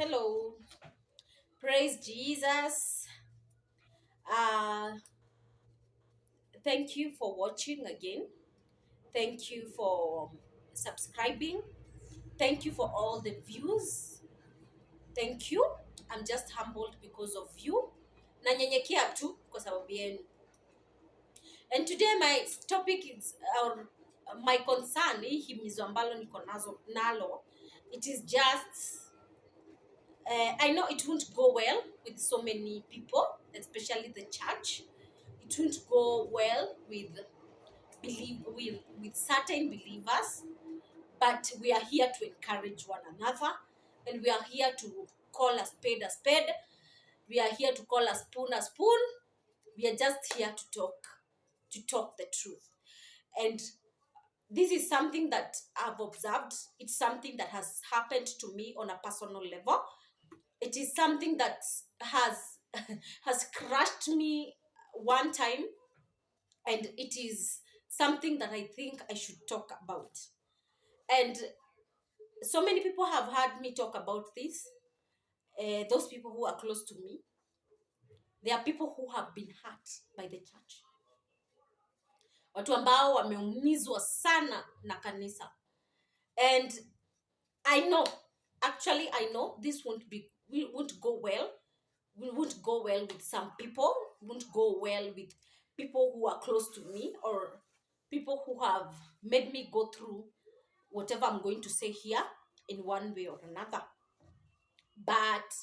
Hello, praise Jesus. Uh, Thank you for watching again. Thank you for subscribing. Thank you for all the views. Thank you. I'm just humbled because of you. Nanyenyekea tu kwa sababu yenu. And today my topic is my concern himizo ambalo niko nalo. It is just I know it won't go well with so many people, especially the church. It won't go well with certain believers, but we are here to encourage one another, and we are here to call a spade a spade. We are here to call a spoon a spoon. We are just here to talk the truth. And this is something that I've observed. It's something that has happened to me on a personal level. It is something that has has crushed me one time, and it is something that I think I should talk about. And so many people have heard me talk about this. Those people who are close to me, there are people who have been hurt by the church, watu ambao wameumizwa sana na kanisa. And I know this won't go well. Won't go well with some people, won't go well with people who are close to me, or people who have made me go through whatever I'm going to say here in one way or another. But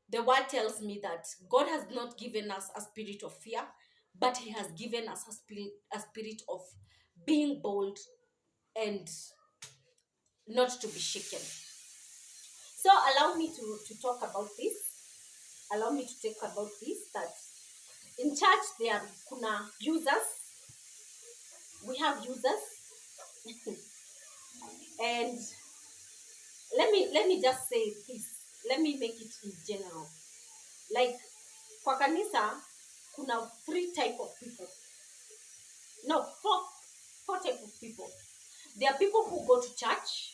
the word tells me that God has not given us a spirit of fear, but He has given us a spirit of being bold and not to be shaken. So allow me to talk about this. Allow me to talk about this, that in church there are kuna users. We have users. And let me just say this. Let me make it in general. Like kwa kanisa kuna three type of people. No, four type of people. There are people who go to church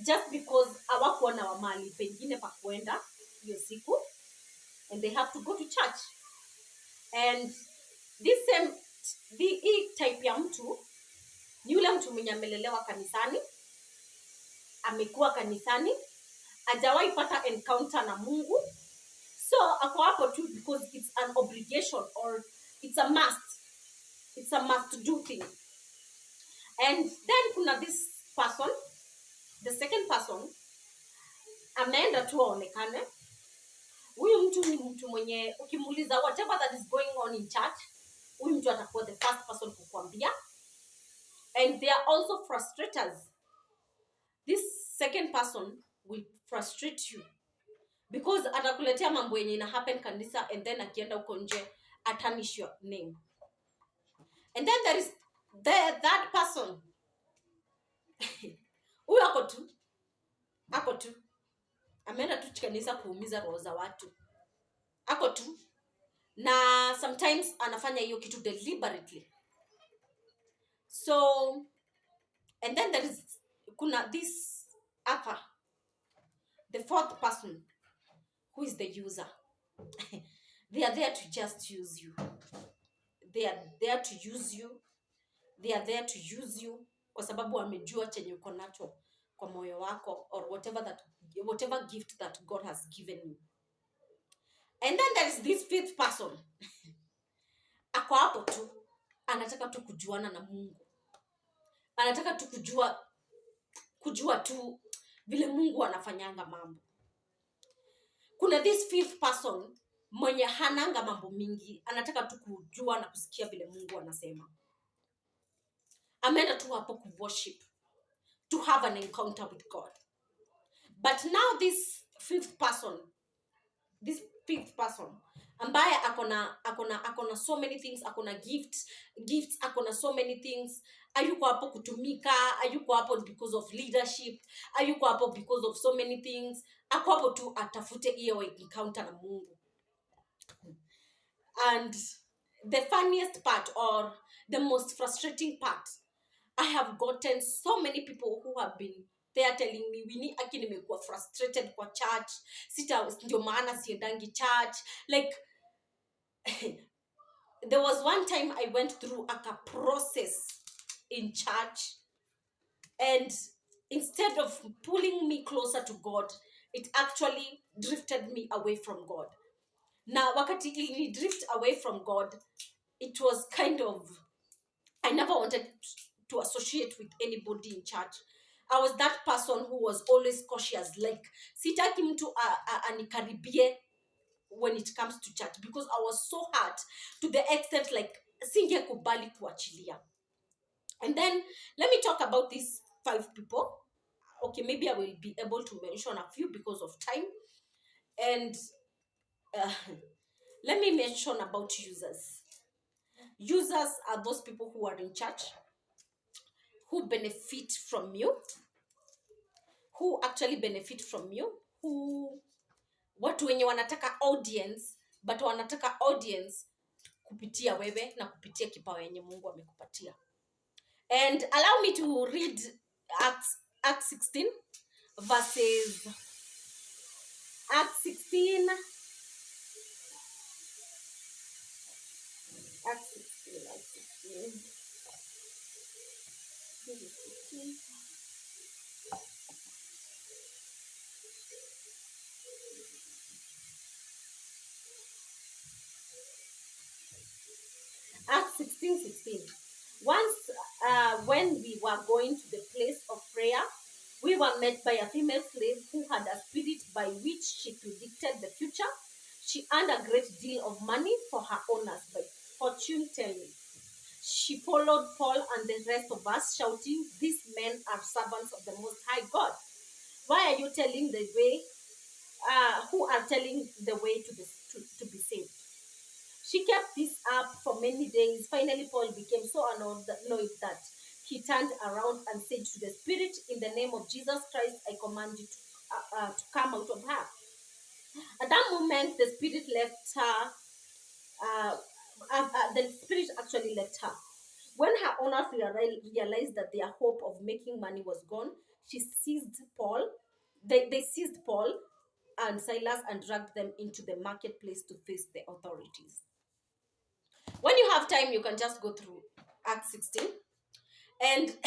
just because hawakuwa na mahali pengine pa kuenda hiyo siku, and they have to go to church. And hii type ya mtu ni yule mtu mwenye amelelewa kanisani, amekuwa kanisani, hajawahi pata encounter na Mungu, so ako hapo tu because it's an obligation or it's a must do thing. And then kuna this person, the second person, ameenda tu aonekane. Huyu mtu ni mtu mwenye ukimuuliza whatever that is going on in church, huyu mtu atakuwa the first person kukuambia. And they are also frustrators. This second person will frustrate you because atakuletea mambo yenye ina happen kanisa, and then akienda huko nje atanish your name. And then there is the third person. Huyu ako tu ameenda tu kanisa kuumiza roho za watu, ako tu, na sometimes anafanya hiyo kitu deliberately. So, and then there is kuna this other, the fourth person, who is the user. They are there to just use you. They are there to use you. They are there to use you kwa sababu wamejua chenye uko nacho kwa moyo wako, or whatever gift that God has given you. And then there is this fifth person. Ako hapo tu, anataka tu kujuana na Mungu. Anataka tu kujua tu vile Mungu anafanyanga mambo. Kuna this fifth person mwenye hananga mambo mingi, anataka tu kujua na kusikia vile Mungu anasema. Ameenda tu hapo worship, to have an encounter with God. But now this fifth person ambaye akona so many things, akona gifts, akona so many things, ayuko hapo kutumika, ayuko hapo because of leadership, ayuko hapo because of so many things, ako hapo tu atafute hiyo encounter na Mungu. And the funniest part, or the most frustrating part, I have gotten so many people who have been there telling me Winnie, aki nimekuwa frustrated kwa church, ndio maana siedangi church. Like there was one time I went through a process in church, and instead of pulling me closer to God, it actually drifted me away from God. Now wakati ili drift away from God, it was kind of, I never wanted to associate with anybody in church. I was that person who was always cautious, like sitaki mtu anikaribie when it comes to church, because I was so hurt to the extent like singekubali kuachilia. And then let me talk about these 5 people. Okay, maybe I will be able to mention a few because of time. And let me mention about users. Users are those people who are in church, who benefit from you, who actually benefit from you, who watu wenye wanataka audience, but wanataka audience kupitia wewe na kupitia kipawa yenye Mungu amekupatia. And allow me to read Acts 16 verses Acts 16 Acts 16:16. Once when we were going to the place of prayer, we were met by a female slave who had a spirit by which she predicted the future. She earned a great deal of money for her owners by fortune telling. She followed Paul and the rest of us, shouting, "These men are servants of the Most High God. Why are you telling the way? Who are telling the way to be saved?" She kept this up for many days. Finally, Paul became so annoyed that he turned around and said to the spirit, "In the name of Jesus Christ, I command you to come out of her." At that moment, the spirit left her. The spirit actually left her. When her owners realized that their hope of making money was gone, she seized Paul. They seized Paul and Silas and dragged them into the marketplace to face the authorities. When you have time, you can just go through Acts 16. And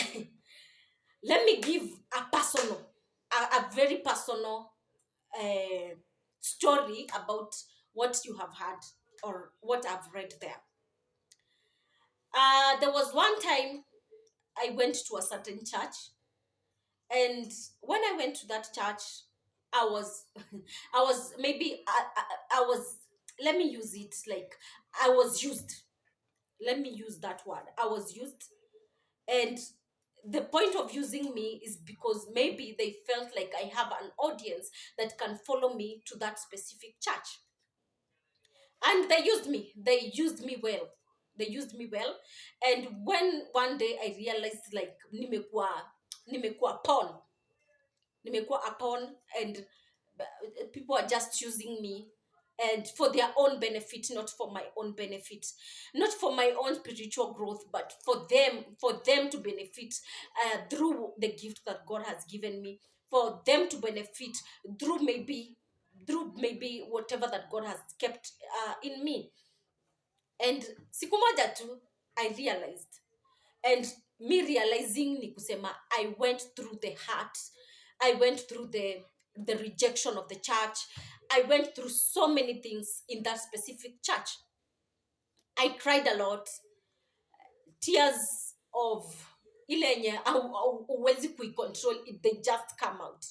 let me give a very personal story about what you have heard or what I've read there. There was one time I went to a certain church, and when I went to that church, I was let me use it like I was used. Let me use that word. I was used, and the point of using me is because maybe they felt like I have an audience that can follow me to that specific church. And they used me well. And when one day I realized like nimekuwa a pawn, and people are just using me and for their own benefit, not for my own benefit, not for my own spiritual growth, but for them to benefit through the gift that God has given me, for them to benefit through maybe whatever that God has kept in me. And siku moja tu I realized, and me realizing ni kusema I went through the hurt, I went through the rejection of the church, I went through so many things in that specific church. I cried a lot, tears of ile yenye huwezi kuicontrol, they just come out.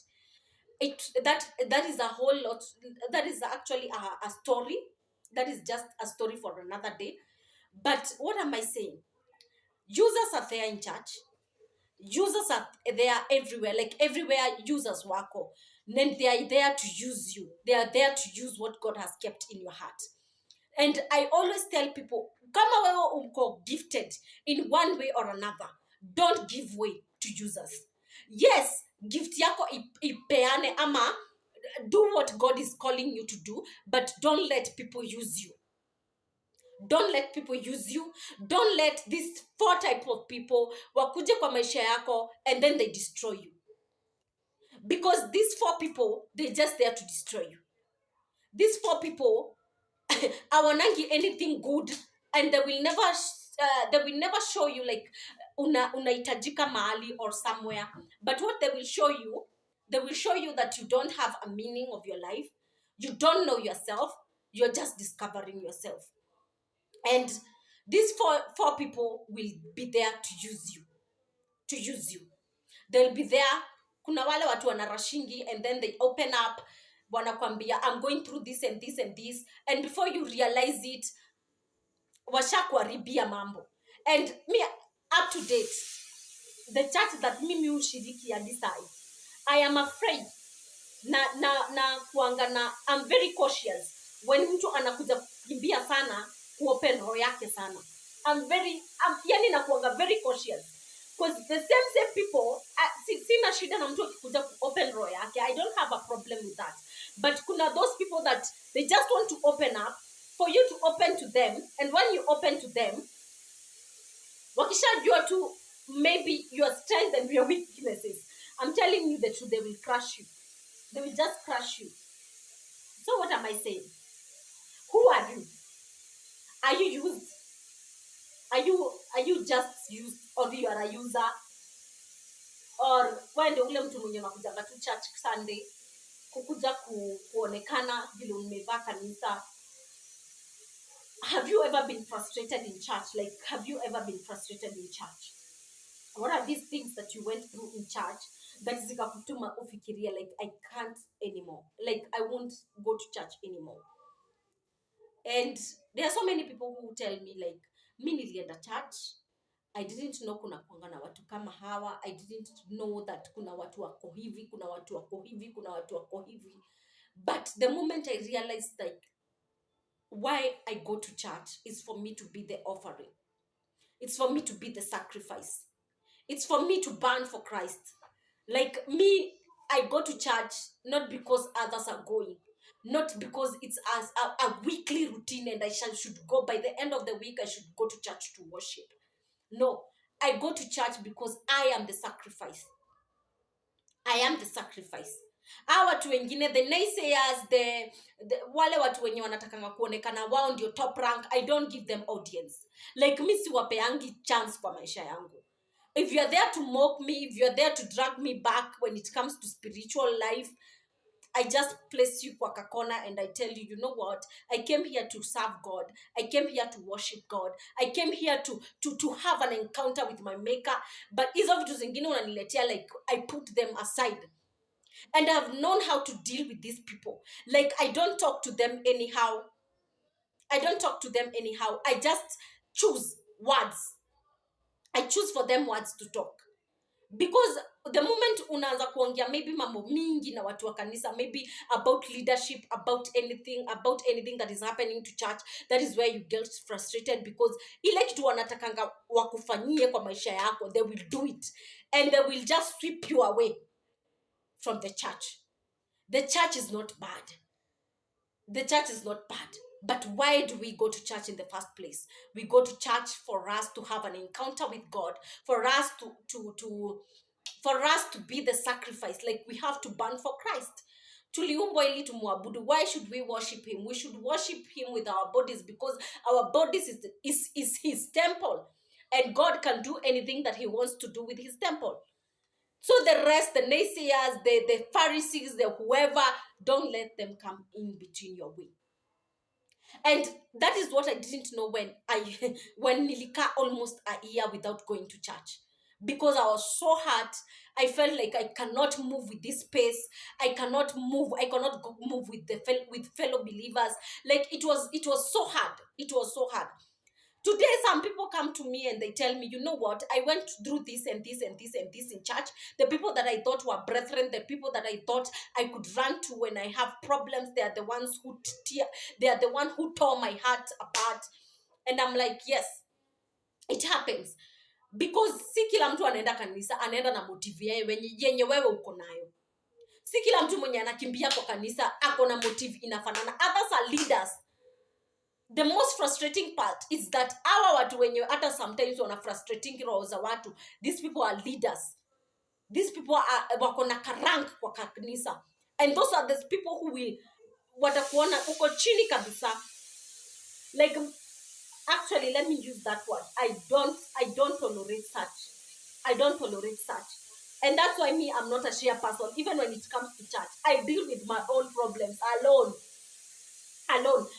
That is a whole lot. That is actually a story. That is just a story for another day. But what am I saying? Users are there in church. Users are there everywhere. Like everywhere, users wako. Then they are there to use you. They are there to use what God has kept in your heart. And I always tell people, kama wewe uko gifted in one way or another, don't give way to users. Yes, gift yako ipeane ama do what God is calling you to do, but don't let people use you. Don't let people use you. Don't let these 4 types of people wakuje kwa maisha yako and then they destroy you. Because these 4 people, they're just there to destroy you. These 4 people awanangi anything good, and they will never show you like unahitajika mahali or somewhere. But what they will show you that you don't have a meaning of your life. You don't know yourself. You're just discovering yourself. And these four people will be there to use you. They'll be there. Kuna wale watu wanarashingi, and then they open up, wanakwambia I'm going through this and this and this, and before you realize it, washakuharibia mambo. And me, up to date, the church that mimi ushiriki hadi sai, I am afraid na kuanga na I'm very cautious when mtu anakuja kukimbia sana kuopen roho yake sana. Yani nakuanga very cautious because the same people, sina shida na mtu akikuja open roho yake. I don't have a problem with that. But kuna those people that they just want to open up for you to open to them, and when you open to them, wakishajua tu maybe your strength and your weaknesses, I'm telling you the truth, they will crush you. They will just crush you. So what am I saying? Who are you? Are you used? Are you just used, or you are a user? Or when the ule mtu mwenye unakuja tu church Sunday kukuja kuonekana vile umevaa kanisa? Have you ever been frustrated in church? Like, have you ever been frustrated in church? What are these things that you went through in church that zikakutuma ufikiria like I can't anymore, like I won't go to church anymore? And there are so many people who tell me like, mi nilienda church, I didn't know kuna kuanga na watu kama hawa, I didn't know that kuna watu wako hivi, kuna watu wako hivi, kuna watu wako hivi. But the moment I realized like why I go to church is for me to be the offering, it's for me to be the sacrifice, it's for me to burn for Christ. Like me, I go to church not because others are going, not because it's as a weekly routine and I should go by the end of the week, I should go to church to worship. No, I go to church because I am the sacrifice. I am the sacrifice. Hawa watu wengine, the naysayers, the wale watu wenye wanatakanga kuonekana wao ndio top rank, I don't give them audience. Like mi siwapeangi chance kwa maisha yangu. If you're there to mock me, if you're there to drag me back when it comes to spiritual life, I just place you kwa kakona and I tell you, you know what? I came here to serve God. I came here to worship God. I came here to have an encounter with my maker. But hizo vitu zingine unaniletea, like I put them aside. And I've known how to deal with these people. Like I don't talk to them anyhow. I just choose words. I choose for them words to talk. Because the moment unaanza kuongea maybe mambo mingi na watu wa kanisa, maybe about leadership, about anything that is happening to church, that is where you get frustrated, because ile kitu wanatakanga wakufanyie kwa maisha yako, they will do it and they will just sweep you away from the church. The church is not bad. But why do we go to church in the first place? We go to church for us to have an encounter with God, for us to be the sacrifice. Like we have to burn for Christ. Tuliumbwa ili tumuabudu. Why should we worship him? We should worship him with our bodies, because our bodies is his temple, and God can do anything that he wants to do with his temple. So the rest, the naysayers, the Pharisees, the whoever, don't let them come in between your way. And that is what I didn't know when nilika almost a year without going to church, because I was so hurt. I felt like I cannot move with this pace. I cannot move with fellow believers. Like it was so hard. Today, some people come to me and they tell me, you know what, I went through this and this and this and this in church. The people that I thought were brethren, the people that I thought I could run to when I have problems, they are the ones who tore my heart apart. And I'm like, yes, it happens. Because si kila mtu anaenda kanisa, anaenda na motive yenye wewe uko nayo. Si kila mtu mwenye anakimbia kwa kanisa ako na motive inafanana. Others are leaders. The most frustrating part is that our watu wenye hata sometimes wana frustrating roho za watu, these people are leaders. These people are wako na karank kwa kanisa, and those are the people who will watakuona uko chini kabisa. Like, actually, let me use that word. I don't tolerate such. I don't tolerate such. And that's why me, I'm not a share person. Even when it comes to church, I deal with my own problems alone.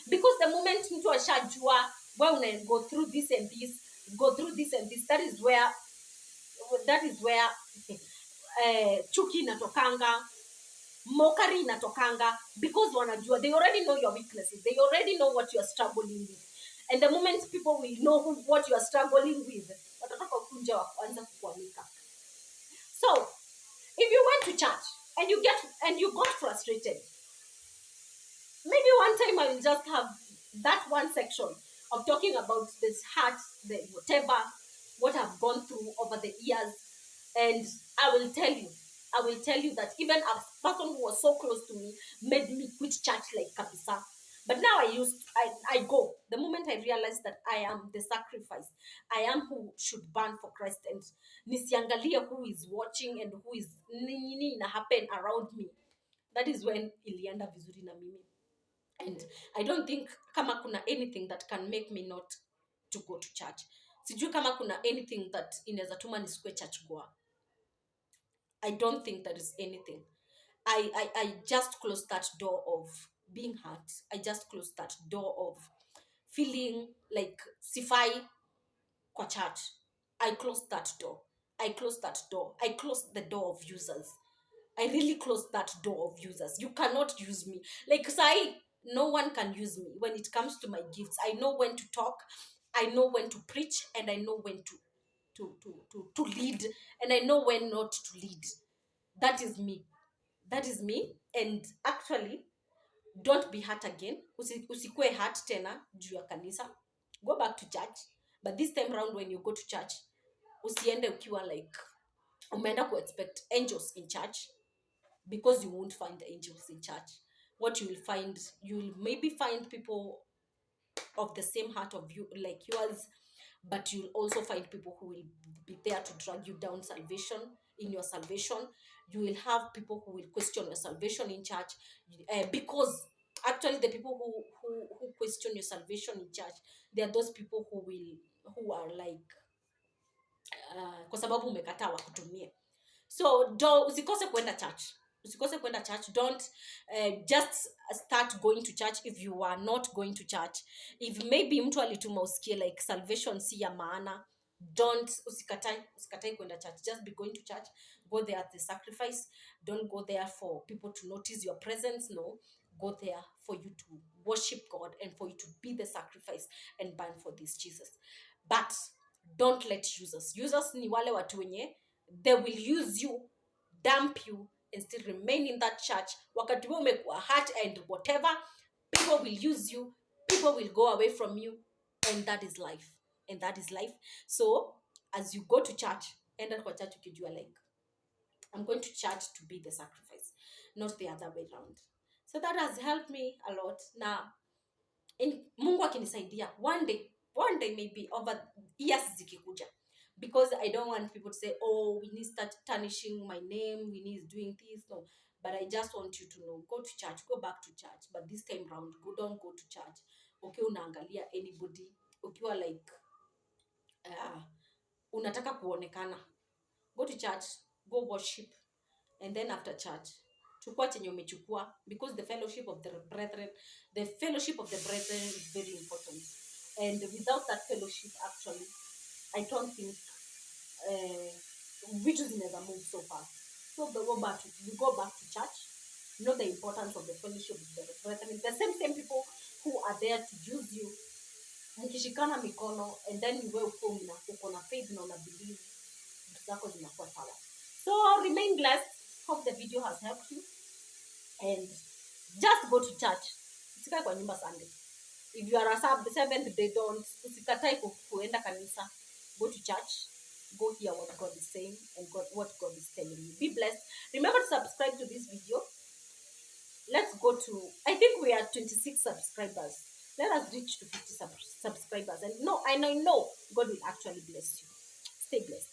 Because the moment mtu ashajua where una go through this and this, that is where chuki inatokanga, mockery inatokanga, because wanajua, they already know your weaknesses, they already know what you are struggling with. And the moment people will know what you are struggling with, watatoka kunja wa kwanza kukuanika. So if you went to church and you got frustrated, maybe one time I will just have that one section of talking about this heart, the whatever, what I've gone through over the years. And I will tell you that even a person who was so close to me made me quit church like kabisa. But now I go. The moment I realize that I am the sacrifice, I am who should burn for Christ, and nisiangalie who is watching and who is nini ina happen around me. That is when ilienda vizuri na mimi. And I don't think kama kuna anything that can make me not to go to church. Sijui kama kuna anything that inaweza tuma nisikue church goer. I don't think there is anything. I just closed that door of being hurt. I just closed that door of feeling like sifai kwa church. I closed that door. I closed the door of users. I really closed that door of users. You cannot use me. Like, no one can use me when it comes to my gifts. I know when to talk. I know when to preach, and I know when to lead, and I know when not to lead. That is me. And actually, don't be hurt again. Usikue hurt tena juu ya kanisa. Go back to church. But this time around, when you go to church, usiende ukiwa like umeenda ku expect angels in church, because you won't find angels in church. What you will find, you will maybe find people of the same heart of you like yours, but you'll also find people who will be there to drag you down in your salvation. You will have people who will question your salvation in church, because actually the people who question your salvation in church, they are those people who are like kwa sababu umekataa wakutumie. So usikose kwenda church. Don't just start going to church if you are not going to church. If maybe mtu alituma usikie like salvation si ya maana, usikatai kwenda church. Just be going to church. Go there at the sacrifice. Don't go there for people to notice your presence. No, go there for you to worship God and for you to be the sacrifice and burn for this Jesus. But don't let users ni wale watu wenye they will use you, dump you, and still remain in that church. Wakati wewe umekuwa hurt and whatever, people will use you, people will go away from you, and that is life. So as you go to church, enda kwa church ukijua like I'm going to church to be the sacrifice, not the other way around. So that has helped me a lot. Na Mungu akinisaidia one day maybe over years zikikuja, because I don't want people to say, oh, we need to start tarnishing my name, we need doing this. No, but I just want you to know, go to church, go back to church, but this time round, don't go to church okay unaangalia anybody ukiwa like unataka kuonekana. Go to church, go worship, and then after church chukua chenye umechukua, because the fellowship of the brethren is very important. And without that fellowship, actually, I don't think vitu zinaweza move so fast. So we go back to church. You know the importance of the fellowship of the brethren. The same people who are there to use you. Mkishikana mikono, and then you uko na faith na una believe, vitu zako zinakuwa sawa. So remain blessed. Hope the video has helped you. And just go to church. Usikae kwa nyumba Sunday. If you are a Seventh Day, don't usikatai kuenda kanisa. Go to church. Go hear what God is saying and what God is telling you. Be blessed. Remember to subscribe to this video. Let's go to, I think we are 26 subscribers. Let us reach to 50 subscribers. And I know God will actually bless you. Stay blessed.